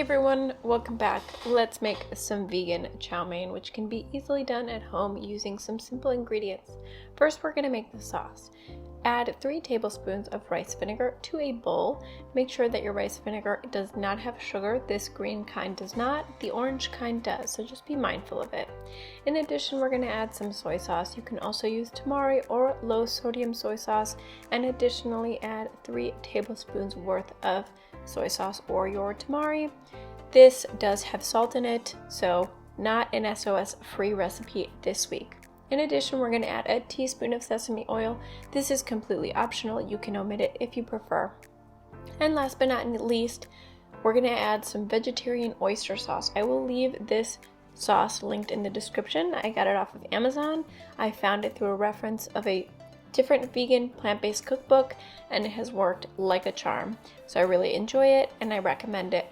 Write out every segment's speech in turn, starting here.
everyone, welcome back. Let's make some vegan chow mein, which can be easily done at home using some simple ingredients. First, we're going to make the sauce. Add 3 tablespoons of rice vinegar to a bowl. Make sure that your rice vinegar does not have sugar. This green kind does not, the orange kind does, so just be mindful of it. In addition, we're going to add some soy sauce. You can also use tamari or low sodium soy sauce, and additionally add 3 tablespoons worth of soy sauce or your tamari. This does have salt in it, so not an SOS free recipe this week. In addition, we're going to add a teaspoon of sesame oil. This is completely optional. You can omit it if you prefer. And last but not least, we're going to add some vegetarian oyster sauce. I will leave this sauce linked in the description. I got it off of Amazon. I found it through a reference of a different vegan plant-based cookbook, and it has worked like a charm. So I really enjoy it and I recommend it.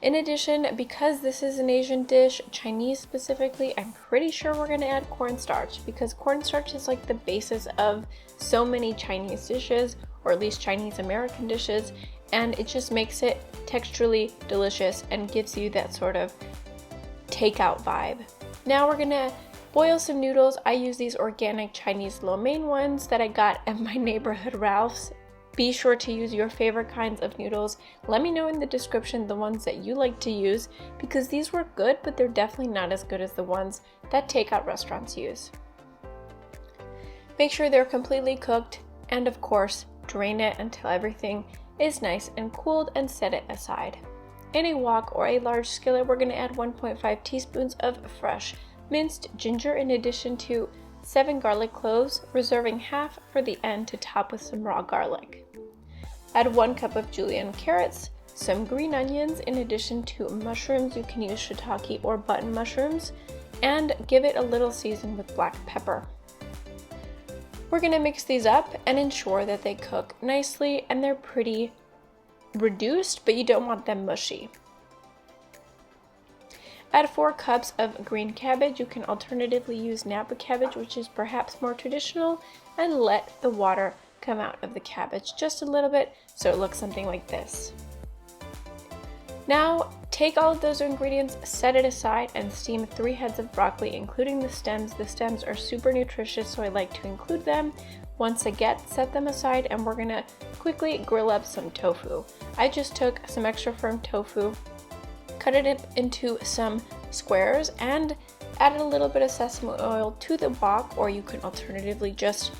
In addition, because this is an Asian dish, Chinese specifically, I'm pretty sure we're going to add cornstarch, because cornstarch is like the basis of so many Chinese dishes, or at least Chinese American dishes, and it just makes it texturally delicious and gives you that sort of takeout vibe. Now we're going to boil some noodles. I use these organic Chinese lo mein ones that I got at my neighborhood Ralph's. Be sure to use your favorite kinds of noodles. Let me know in the description the ones that you like to use, because these were good, but they're definitely not as good as the ones that takeout restaurants use. Make sure they're completely cooked, and of course, drain it until everything is nice and cooled and set it aside. In a wok or a large skillet, we're going to add 1.5 teaspoons of fresh minced ginger in addition to 7 garlic cloves, reserving half for the end to top with some raw garlic. Add 1 cup of julienne carrots, some green onions in addition to mushrooms. You can use shiitake or button mushrooms, and give it a little season with black pepper. We're going to mix these up and ensure that they cook nicely and they're pretty reduced, but you don't want them mushy. Add 4 cups of green cabbage. You can alternatively use Napa cabbage, which is perhaps more traditional, and let the water come out of the cabbage just a little bit so it looks something like this. Now take all of those ingredients, set it aside, and steam 3 heads of broccoli, including the stems. The stems are super nutritious, so I like to include them. Once again, set them aside, and we're gonna quickly grill up some tofu. I just took some extra firm tofu, cut it up into some squares, and added a little bit of sesame oil to the wok, or you can alternatively just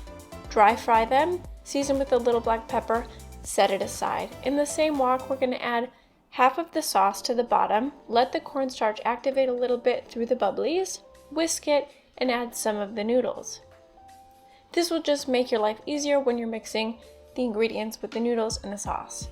dry fry them, season with a little black pepper, set it aside. In the same wok, we're going to add half of the sauce to the bottom, let the cornstarch activate a little bit through the bubblies, whisk it, and add some of the noodles. This will just make your life easier when you're mixing the ingredients with the noodles and the sauce.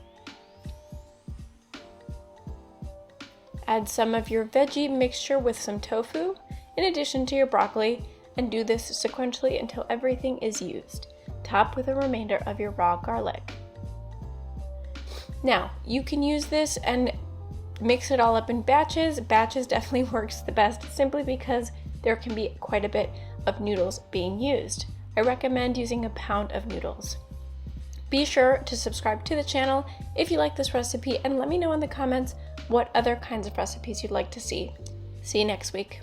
Add some of your veggie mixture with some tofu in addition to your broccoli, and do this sequentially until everything is used. Top with the remainder of your raw garlic. Now, you can use this and mix it all up in batches. Batches definitely works the best simply because there can be quite a bit of noodles being used. I recommend using a pound of noodles. Be sure to subscribe to the channel if you like this recipe, and let me know in the comments what other kinds of recipes you'd like to see. See you next week.